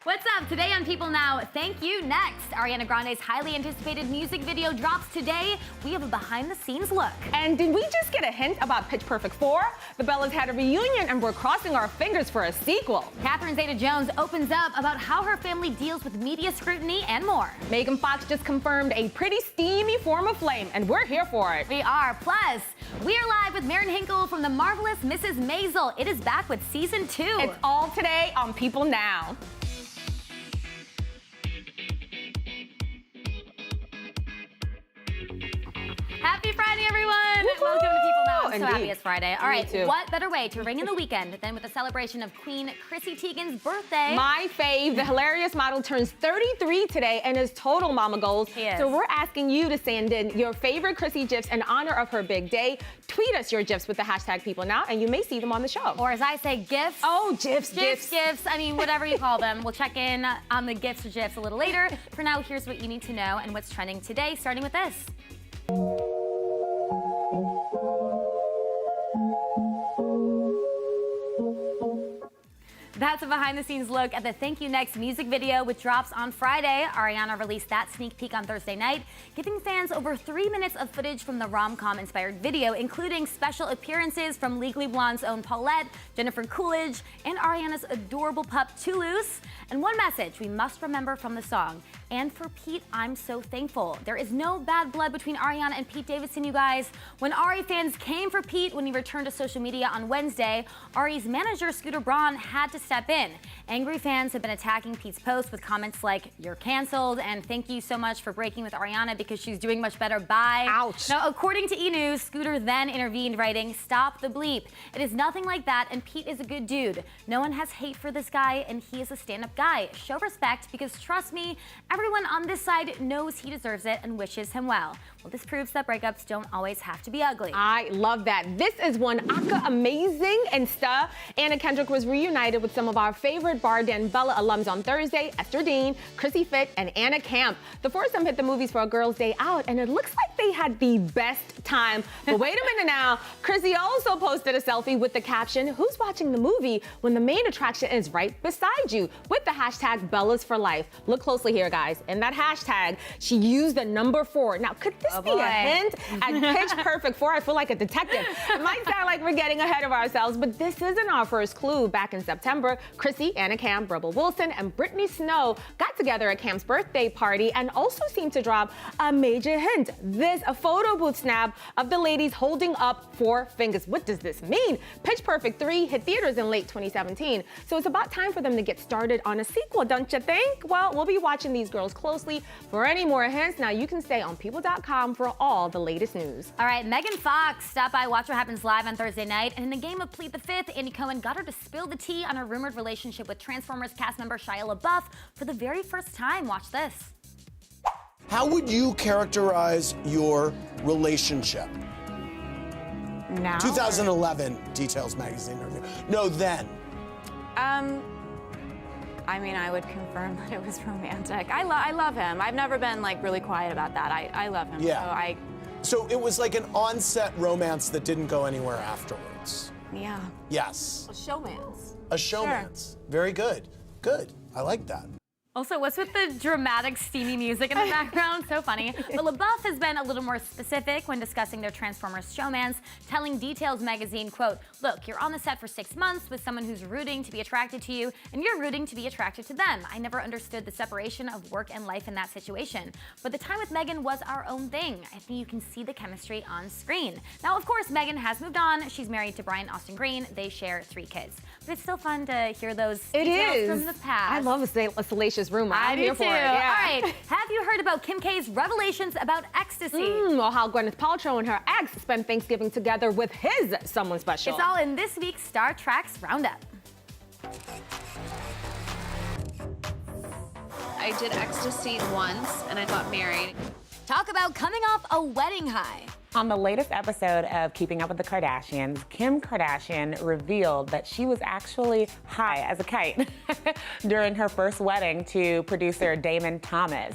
What's up? Today on People Now, Thank You Next. Ariana Grande's highly anticipated music video drops today. We have a behind-the-scenes look. And did we just get a hint about Pitch Perfect 4? The Bellas had a reunion and we're crossing our fingers for a sequel. Catherine Zeta-Jones opens up about how her family deals with media scrutiny and more. Megan Fox just confirmed a pretty steamy form of flame, and we're here for it. We are. Plus, we are live with Maren Hinkle from The Marvelous Mrs. Maisel. It is back with season 2. It's all today on People Now. Happy Friday, everyone! Welcome to People Now. I'm so happy it's Friday. All right, too. What better way to ring in the weekend than with a celebration of Queen Chrissy Teigen's birthday? My fave, the hilarious model turns 33 today and is total mama goals. She is. So we're asking you to send in your favorite Chrissy GIFs in honor of her big day. Tweet us your GIFs with the hashtag People Now, and you may see them on the show. Or as I say, GIFs. Oh, GIFs. GIFs. I mean, whatever you call them. We'll check in on the GIFs or GIFs a little later. For now, here's what you need to know and what's trending today, starting with this. That's a behind-the-scenes look at the Thank You Next music video, which drops on Friday. Ariana released that sneak peek on Thursday night, giving fans over 3 minutes of footage from the rom-com-inspired video, including special appearances from Legally Blonde's own Paulette, Jennifer Coolidge, and Ariana's adorable pup, Toulouse. And one message we must remember from the song: and for Pete, I'm so thankful. There is no bad blood between Ariana and Pete Davidson, you guys. When Ari fans came for Pete when he returned to social media on Wednesday, Ari's manager, Scooter Braun, had to step in. Angry fans have been attacking Pete's post with comments like, "You're canceled," and "Thank you so much for breaking with Ariana because she's doing much better, bye." Ouch. Now, according to E! News, Scooter then intervened, writing, "Stop the bleep. It is nothing like that, and Pete is a good dude. No one has hate for this guy, and he is a stand-up guy. Show respect, because trust me, everyone on this side knows he deserves it and wishes him well." Well, this proves that breakups don't always have to be ugly. I love that. This is one Aka amazing Insta. Anna Kendrick was reunited with some of our favorite Bar Den Bella alums on Thursday: Esther Dean, Chrissy Fit, and Anna Camp. The foursome hit the movies for a girls' day out, and it looks like they had the best time. But wait a minute now. Chrissy also posted a selfie with the caption, "Who's watching the movie when the main attraction is right beside you?" with the hashtag Bellas for Life. Look closely here, guys. In that hashtag, she used the number 4. Now, could this be a hint at Pitch Perfect 4? I feel like a detective. It might sound like we're getting ahead of ourselves, but this isn't our first clue. Back in September, Chrissy, Anna Camp, Rebel Wilson, and Brittany Snow got together at Camp's birthday party and also seemed to drop a major hint. A photo booth snap of the ladies holding up 4 fingers. What does this mean? Pitch Perfect 3 hit theaters in late 2017, so it's about time for them to get started on a sequel, don't you think? Well, we'll be watching these girls closely. For any more hints, now you can stay on People.com for all the latest news. All right, Megan Fox stopped by Watch What Happens Live on Thursday night, and in a game of Plead the Fifth, Andy Cohen got her to spill the tea on her rumored relationship with Transformers cast member Shia LaBeouf for the very first time. Watch this. How would you characterize your relationship? Now? 2011 Details magazine interview. No, then. I mean, I would confirm that it was romantic. I love him. I've never been like really quiet about that. I love him. Yeah. So it was like an on-set romance that didn't go anywhere afterwards. Yeah. Yes. A showmance. A showmance. Very good. Good. I like that. Also, what's with the dramatic, steamy music in the background? So funny. But LaBeouf has been a little more specific when discussing their Transformers showmance, telling Details magazine, quote, "Look, you're on the set for 6 months with someone who's rooting to be attracted to you, and you're rooting to be attracted to them. I never understood the separation of work and life in that situation. But the time with Megan was our own thing. I think you can see the chemistry on screen." Now, of course, Megan has moved on. She's married to Brian Austin Green. They share 3 kids. But it's still fun to hear those details from the past. I love a salacious rumor. I'm here for it. Yeah. Yeah. All right, have you heard about Kim K's revelations about ecstasy? Or how Gwyneth Paltrow and her ex spent Thanksgiving together with his someone special. It's all in this week's Star Treks Roundup. I did ecstasy once and I got married. Talk about coming off a wedding high. On the latest episode of Keeping Up with the Kardashians, Kim Kardashian revealed that she was actually high as a kite during her first wedding to producer Damon Thomas.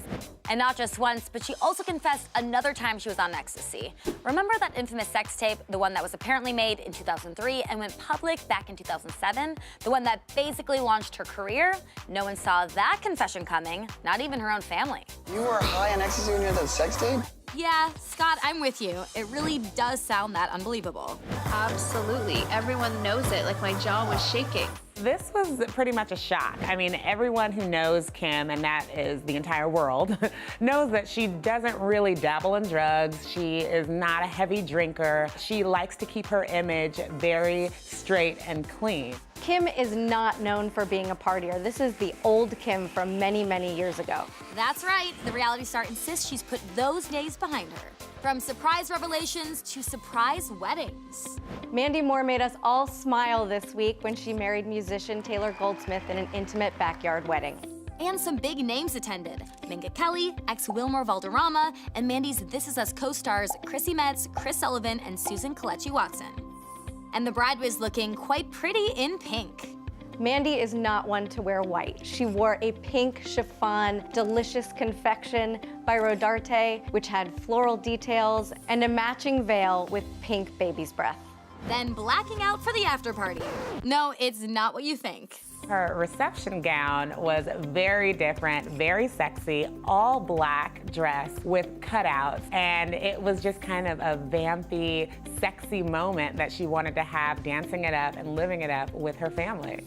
And not just once, but she also confessed another time she was on ecstasy. Remember that infamous sex tape, the one that was apparently made in 2003 and went public back in 2007? The one that basically launched her career? No one saw that confession coming, not even her own family. You were high on ecstasy when you had that sex tape? Yeah, Scott, I'm with you. It really does sound that unbelievable. Absolutely. Everyone knows it. Like, my jaw was shaking. This was pretty much a shock. I mean, everyone who knows Kim, and that is the entire world, knows that she doesn't really dabble in drugs. She is not a heavy drinker. She likes to keep her image very straight and clean. Kim is not known for being a partier. This is the old Kim from many, many years ago. That's right. The reality star insists she's put those days behind her. From surprise revelations to surprise weddings. Mandy Moore made us all smile this week when she married musician Taylor Goldsmith in an intimate backyard wedding. And some big names attended. Minka Kelly, ex-Wilmer Valderrama, and Mandy's This Is Us co-stars Chrissy Metz, Chris Sullivan, and Susan Kelechi Watson. And the bride was looking quite pretty in pink. Mandy is not one to wear white. She wore a pink chiffon delicious confection by Rodarte, which had floral details and a matching veil with pink baby's breath. Then blacking out for the after party. No, it's not what you think. Her reception gown was very different, very sexy, all black dress with cutouts, and it was just kind of a vampy, sexy moment that she wanted to have, dancing it up and living it up with her family.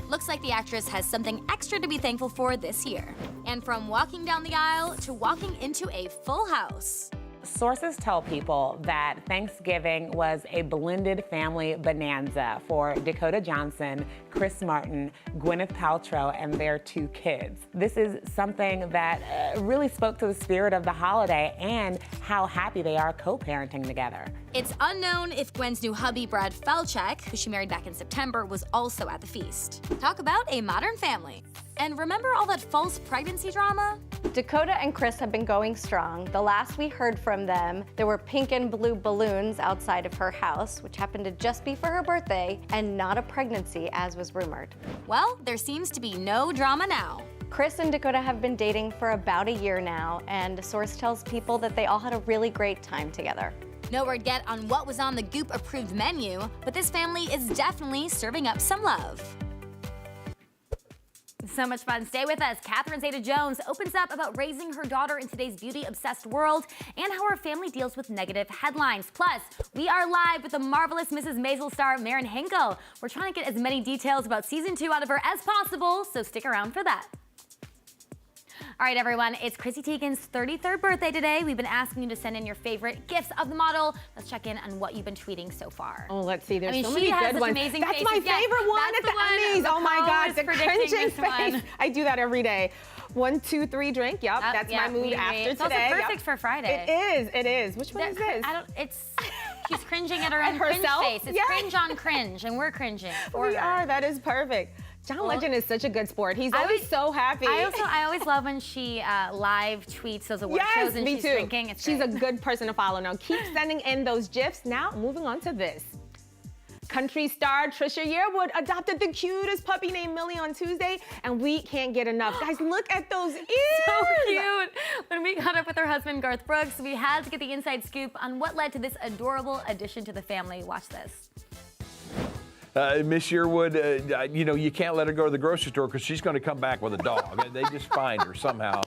Looks like the actress has something extra to be thankful for this year. And from walking down the aisle to walking into a full house. Sources tell people that Thanksgiving was a blended family bonanza for Dakota Johnson, Chris Martin, Gwyneth Paltrow, and their 2 kids. This is something that really spoke to the spirit of the holiday and how happy they are co-parenting together. It's unknown if Gwen's new hubby, Brad Falchuk, who she married back in September, was also at the feast. Talk about a modern family. And remember all that false pregnancy drama? Dakota and Chris have been going strong. The last we heard from them, there were pink and blue balloons outside of her house, which happened to just be for her birthday, and not a pregnancy, as was rumored. Well, there seems to be no drama now. Chris and Dakota have been dating for about a year now, and a source tells people that they all had a really great time together. No word yet on what was on the Goop-approved menu, but this family is definitely serving up some love. So much fun. Stay with us. Catherine Zeta-Jones opens up about raising her daughter in today's beauty-obsessed world and how her family deals with negative headlines. Plus, we are live with the marvelous Mrs. Maisel star Maren Henkel. We're trying to get as many details about season 2 out of her as possible, so stick around for that. All right, everyone, it's Chrissy Teigen's 33rd birthday today. We've been asking you to send in your favorite gifts of the model. Let's check in on what you've been tweeting so far. Oh, let's see. There's so she many has good ones. Amazing That's faces. my favorite one at the Emmys. Oh my God, the cringing face. One. I do that every day. 1, 2, 3, drink. Yep, that's my mood after it's today. It's also perfect for Friday. It is. Which one is this? She's cringing at her own cringe face. It's cringe on cringe, and we're cringing for her. are. That is perfect. John Legend is such a good sport. He's always so happy. I always love when she live tweets those award shows and she's drinking. She's a good person to follow now. Keep sending in those GIFs. Now, moving on to this. Country star Trisha Yearwood adopted the cutest puppy named Millie on Tuesday, and we can't get enough. Guys, look at those ears. So cute. When we caught up with her husband, Garth Brooks, we had to get the inside scoop on what led to this adorable addition to the family. Watch this. Miss Yearwood, you can't let her go to the grocery store because she's going to come back with a dog. They just find her somehow.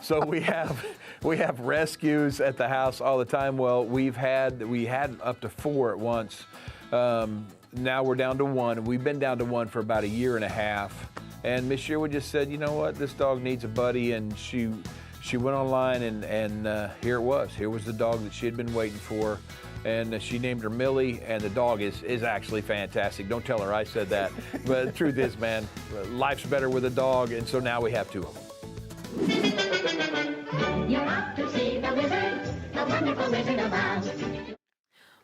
So we have rescues at the house all the time. Well, we had up to 4 at once. Now we're down to 1. We've been down to 1 for about a year and a half. And Miss Yearwood just said, you know what, this dog needs a buddy, and she went online and here it was. Here was the dog that she had been waiting for. And she named her Millie, and the dog is actually fantastic. Don't tell her I said that. But the truth is, man, life's better with a dog, and so now we have 2 of them. You're off to see the wizard, the wonderful Wizard of Oz.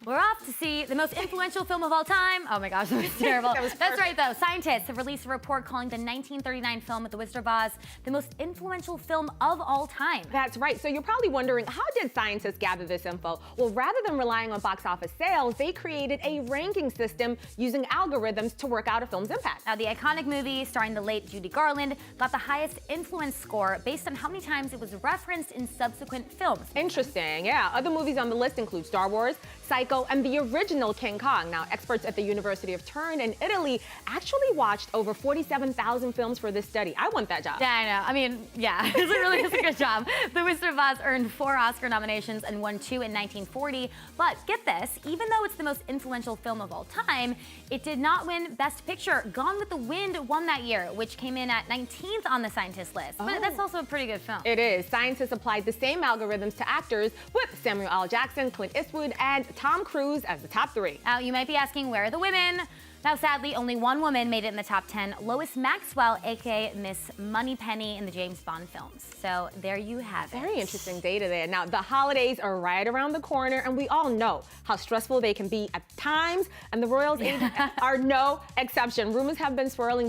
We're off to see the most influential film of all time. Oh my gosh, that was terrible. That's right though. Scientists have released a report calling the 1939 film The Wizard of Oz the most influential film of all time. That's right. So you're probably wondering, how did scientists gather this info? Well, rather than relying on box office sales, they created a ranking system using algorithms to work out a film's impact. Now, the iconic movie starring the late Judy Garland got the highest influence score based on how many times it was referenced in subsequent films. Interesting, yeah. Other movies on the list include Star Wars, Psycho, and the original King Kong. Now, experts at the University of Turin in Italy actually watched over 47,000 films for this study. I want that job. Yeah, I know. I mean, yeah, it really is a good job. The Wizard of Oz earned 4 Oscar nominations and won 2 in 1940. But get this, even though it's the most influential film of all time, it did not win Best Picture. Gone with the Wind won that year, which came in at 19th on the scientist list. But that's also a pretty good film. It is. Scientists applied the same algorithms to actors, with Samuel L. Jackson, Clint Eastwood, and Tom Cruise as the top 3. Now, you might be asking, where are the women? Now, sadly, only one woman made it in the top 10, Lois Maxwell, aka Miss Moneypenny in the James Bond films. So there you have it. Very interesting data there. Now, the holidays are right around the corner, and we all know how stressful they can be at times, and the royals are no exception. Rumors have been swirling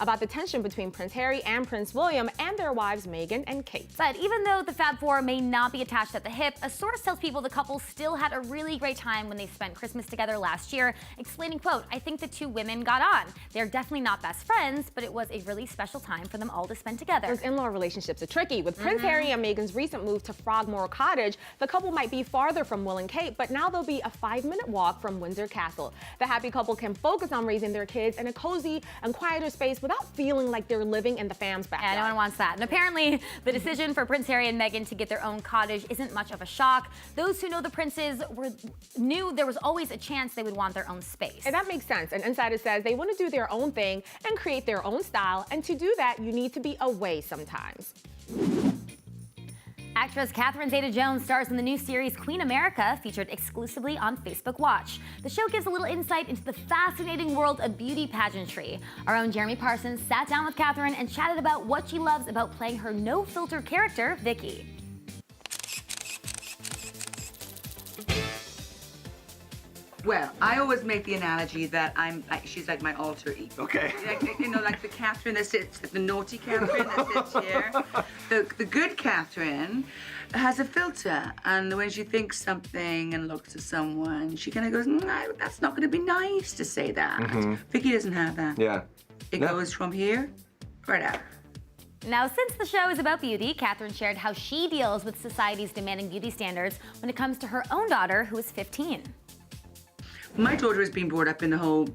about the tension between Prince Harry and Prince William and their wives Meghan and Kate. But even though the Fab Four may not be attached at the hip, a source tells people the couple still had a really great time when they spent Christmas together last year, explaining, quote, "I think the two women got on. They're definitely not best friends, but it was a really special time for them all to spend together." Those in-law relationships are tricky. With Prince Harry and Meghan's recent move to Frogmore Cottage, the couple might be farther from Will and Kate, but now they'll be a 5-minute walk from Windsor Castle. The happy couple can focus on raising their kids in a cozy and quieter space without feeling like they're living in the fam's backyard. Yeah, no one wants that. And apparently, the decision for Prince Harry and Meghan to get their own cottage isn't much of a shock. Those who know the princes knew there was always a chance they would want their own space. And that makes sense. An insider says they want to do their own thing and create their own style, and to do that, you need to be away sometimes. Actress Catherine Zeta-Jones stars in the new series Queen America, featured exclusively on Facebook Watch. The show gives a little insight into the fascinating world of beauty pageantry. Our own Jeremy Parsons sat down with Catherine and chatted about what she loves about playing her no-filter character, Vicky. Well, I always make the analogy that she's like my alter ego. Okay. Like, you know, like the Catherine that sits, the naughty Catherine that sits here. The good Catherine has a filter, and when she thinks something and looks at someone, she kind of goes, that's not going to be nice to say that. Vicky doesn't have that. Yeah. It goes from here right out. Now, since the show is about beauty, Catherine shared how she deals with society's demanding beauty standards when it comes to her own daughter, who is 15. My daughter has been brought up in the whole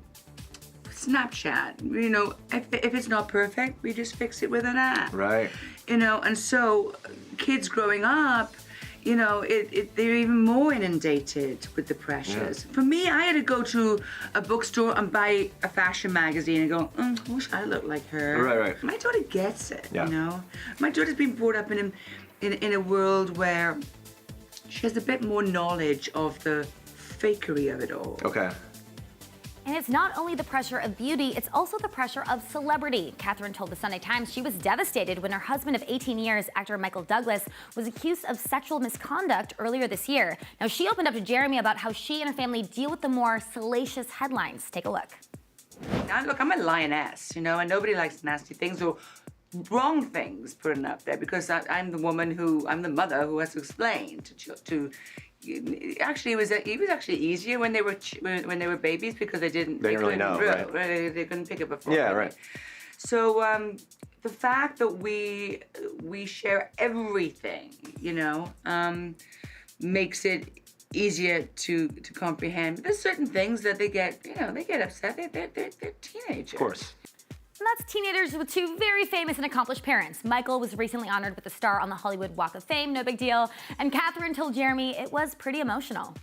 Snapchat. You know, if it's not perfect, we just fix it with an app. Right. You know, and so kids growing up, you know, they're even more inundated with the pressures. Yeah. For me, I had to go to a bookstore and buy a fashion magazine and go, I wish I looked like her. Right. My daughter gets it, yeah. You know? My daughter's been brought up in a world where she has a bit more knowledge of the fakery of it all. Okay. And it's not only the pressure of beauty, it's also the pressure of celebrity. Catherine told the Sunday Times she was devastated when her husband of 18 years, actor Michael Douglas, was accused of sexual misconduct earlier this year. Now, she opened up to Jeremy about how she and her family deal with the more salacious headlines. Take a look. Now, look, I'm a lioness, you know, and nobody likes nasty things or wrong things put up there, because I'm the mother who has to explain to Actually, it was actually easier when they were babies, because they didn't really know, right? They couldn't pick up a phone. Yeah, right. So the fact that we share everything, you know, makes it easier to comprehend. There's certain things that they get upset. They're teenagers. Of course. And that's teenagers with two very famous and accomplished parents. Michael was recently honored with a star on the Hollywood Walk of Fame, no big deal. And Catherine told Jeremy it was pretty emotional.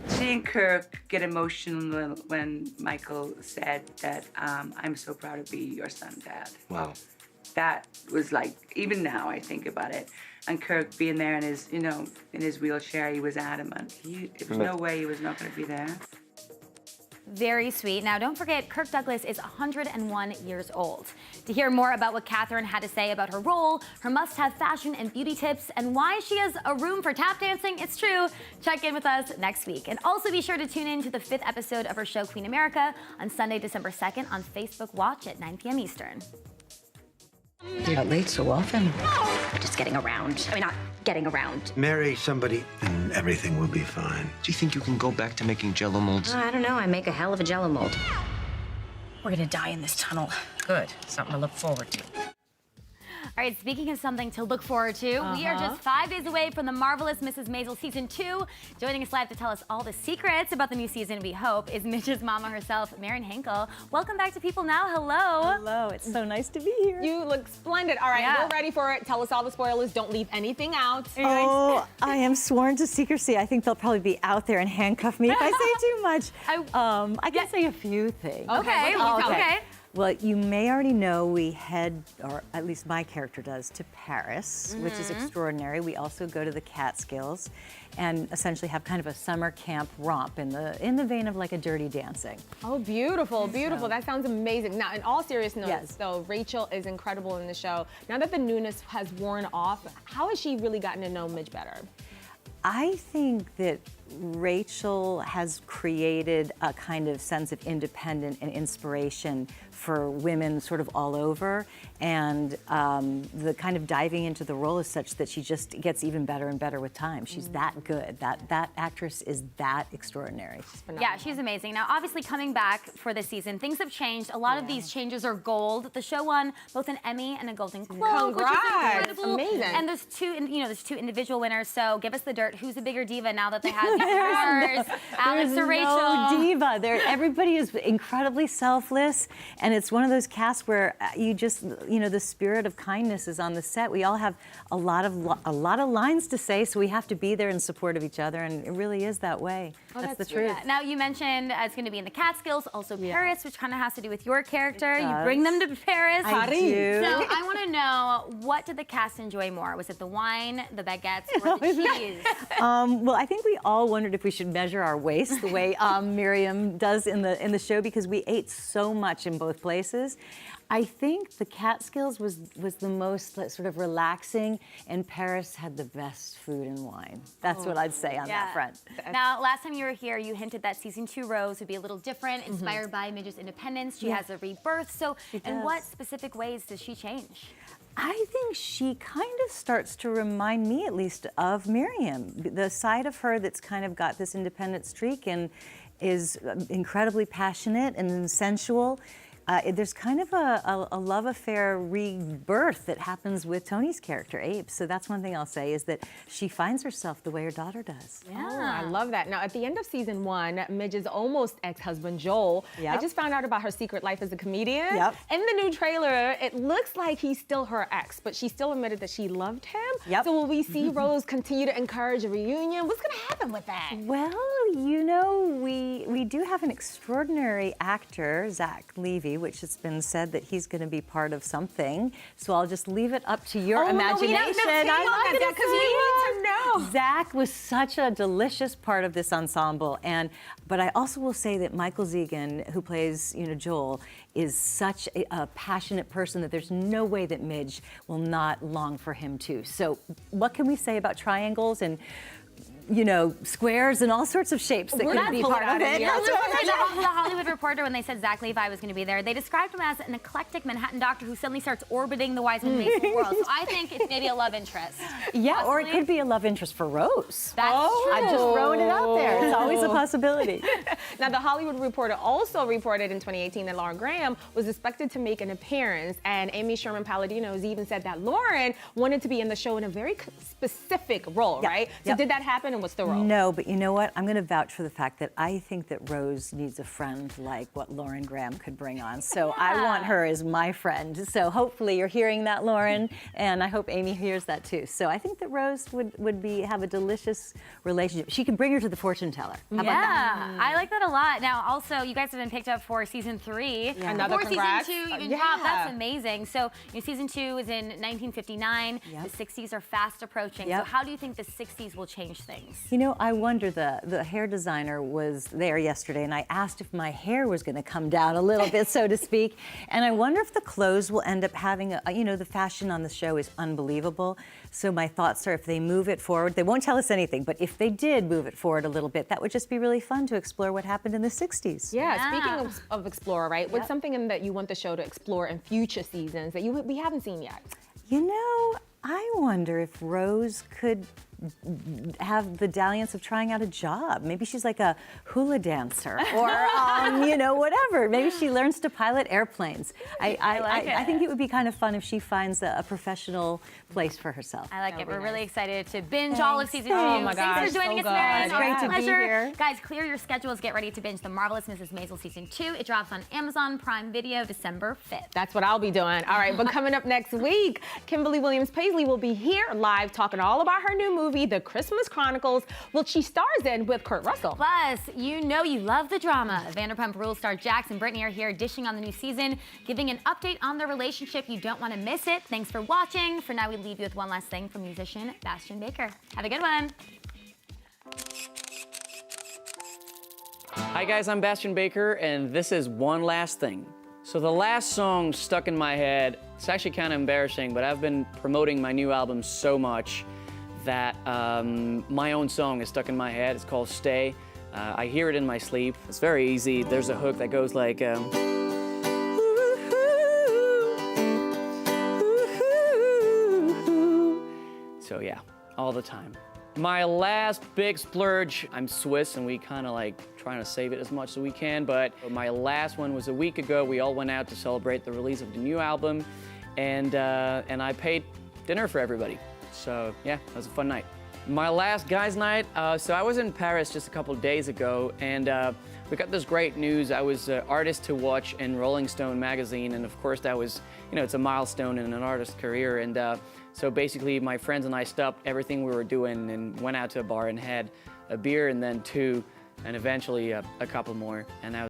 Seeing Kirk get emotional when Michael said that, I'm so proud to be your son, Dad. Wow. That was like, even now I think about it. And Kirk being there in his wheelchair, he was adamant. There's no way he was not going to be there. Very sweet. Now, don't forget, Kirk Douglas is 101 years old. To hear more about what Catherine had to say about her role, her must-have fashion and beauty tips, and why she has a room for tap dancing, it's true, check in with us next week. And also be sure to tune in to the 5th episode of her show, Queen America, on Sunday, December 2nd on Facebook Watch at 9 p.m. Eastern. You're out late so often. Just getting around. I mean, not getting around. Marry somebody and everything will be fine. Do you think you can go back to making Jell-O molds? I don't know. I make a hell of a Jell-O mold. We're gonna die in this tunnel. Good. Something to look forward to. All right, speaking of something to look forward to, we are just 5 days away from the marvelous Mrs. Maisel Season 2. Joining us live to tell us all the secrets about the new season, we hope, is Mitch's mama herself, Marian Henkel. Welcome back to People Now. Hello. Hello. It's so nice to be here. You look splendid. All right, we're ready for it. Tell us all the spoilers. Don't leave anything out. Oh, I am sworn to secrecy. I think they'll probably be out there and handcuff me if I say too much. I can say a few things. Okay. Well, you may already know we head, or at least my character does, to Paris, which is extraordinary. We also go to the Catskills and essentially have kind of a summer camp romp in the vein of like a Dirty Dancing. Oh, beautiful, beautiful. That sounds amazing. Now, in all seriousness, though, Rachel is incredible in the show. Now that the newness has worn off, how has she really gotten to know Midge better? I think that Rachel has created a kind of sense of independence and inspiration for women sort of all over, and the kind of diving into the role is such that she just gets even better and better with time. She's that good. That actress is that extraordinary. Yeah, she's amazing. Now, obviously, coming back for this season, things have changed. A lot of these changes are gold. The show won both an Emmy and a Golden Globe, which is incredible. Amazing. And there's two individual winners. So give us the dirt. Who's the bigger diva now that they have these awards? Alex or Rachel? No diva. Everybody is incredibly selfless, and it's one of those casts where you just, the spirit of kindness is on the set. We all have a lot of lines to say, so we have to be there in support of each other, and it really is that way. That's the truth. Yeah. Now, you mentioned it's going to be in the Catskills, also Paris, which kind of has to do with your character. You bring them to Paris. I do. So I want to know, what did the cast enjoy more? Was it the wine, the baguettes, or the cheese? Well, I think we all wondered if we should measure our waist the way Miriam does in the show, because we ate so much in both places. I think the Catskills was the most sort of relaxing, and Paris had the best food and wine. That's what I'd say on that front. Now, last time you were here, you hinted that season 2 Rose would be a little different, inspired by Midge's independence. She has a rebirth. So, in what specific ways does she change? I think she kind of starts to remind me, at least, of Miriam. The side of her that's kind of got this independent streak and is incredibly passionate and sensual. There's kind of a love affair rebirth that happens with Tony's character, Abe. So that's one thing I'll say, is that she finds herself the way her daughter does. Yeah. Oh, I love that. Now, at the end of season 1, Midge's almost ex-husband, Joel, I just found out about her secret life as a comedian. In the new trailer, it looks like he's still her ex, but she still admitted that she loved him. So will we see Rose continue to encourage a reunion? What's going to happen with that? Well, we do have an extraordinary actor, Zach Levy, which it's been said that he's going to be part of something. So I'll just leave it up to your imagination. I'm not because we need to know. Zach was such a delicious part of this ensemble, but I also will say that Michael Zegan, who plays Joel, is such a passionate person that there's no way that Midge will not long for him too. So what can we say about triangles and squares and all sorts of shapes that could be part of it? The Hollywood Reporter, when they said Zach Levi was going to be there, they described him as an eclectic Manhattan doctor who suddenly starts orbiting the Wiseman Maisel world. So I think it's maybe a love interest. Yeah, possibly. Or it could be a love interest for Rose. That's true. I'm just throwing it out there. It's always a possibility. Now, the Hollywood Reporter also reported in 2018 that Lauren Graham was expected to make an appearance, and Amy Sherman-Palladino has even said that Lauren wanted to be in the show in a very specific role, right? So did that happen? What's the role? No, but you know what? I'm going to vouch for the fact that I think that Rose needs a friend like what Lauren Graham could bring on. So I want her as my friend. So hopefully you're hearing that, Lauren, and I hope Amy hears that too. So I think that Rose would have a delicious relationship. She could bring her to the fortune teller. How about that? I like that a lot. Now, also, you guys have been picked up for season 3. Another congrats. Season 2 even dropped. That's amazing. So season 2 is in 1959. The 60s are fast approaching. So how do you think the 60s will change things? things. You know, I wonder, the hair designer was there yesterday, and I asked if my hair was going to come down a little bit, so to speak. And I wonder if the clothes will end up having you know, the fashion on the show is unbelievable. So my thoughts are, if they move it forward, they won't tell us anything, but if they did move it forward a little bit, that would just be really fun to explore what happened in the 60s. Yeah, speaking of explore, right? What's something that you want the show to explore in future seasons that we haven't seen yet? You know, I wonder if Rose could have the dalliance of trying out a job. Maybe she's like a hula dancer or, you know, whatever. Maybe she learns to pilot airplanes. I think it would be kind of fun if she finds a professional place for herself. I like it. We're really excited to binge all of season 2. Oh my gosh, Thanks for joining so us, Mary. good. Great to be here. Guys, clear your schedules. Get ready to binge The Marvelous Mrs. Maisel season 2. It drops on Amazon Prime Video December 5th. That's what I'll be doing. All right, but coming up next week, Kimberly Williams-Paisley will be here live talking all about her new movie, The Christmas Chronicles, which she stars in with Kurt Russell. Plus, you know you love the drama. Vanderpump Rules star Jax and Brittany are here dishing on the new season, giving an update on their relationship. You don't want to miss it. Thanks for watching. For now, we leave you with one last thing from musician Bastian Baker. Have a good one. Hi guys, I'm Bastian Baker, and this is One Last Thing. So the last song stuck in my head. It's actually kind of embarrassing, but I've been promoting my new album so much that my own song is stuck in my head. It's called Stay. I hear it in my sleep. It's very easy. There's a hook that goes like, so yeah, all the time. My last big splurge, I'm Swiss and we kind of like trying to save it as much as we can, but my last one was a week ago. We all went out to celebrate the release of the new album, and I paid dinner for everybody. So yeah, that was a fun night. My last guys' night, so I was in Paris just a couple of days ago, and we got this great news. I was an artist to watch in Rolling Stone magazine, and of course that was, you know, it's a milestone in an artist's career. And so basically my friends and I stopped everything we were doing and went out to a bar and had a beer and then two, and eventually a couple more. And that was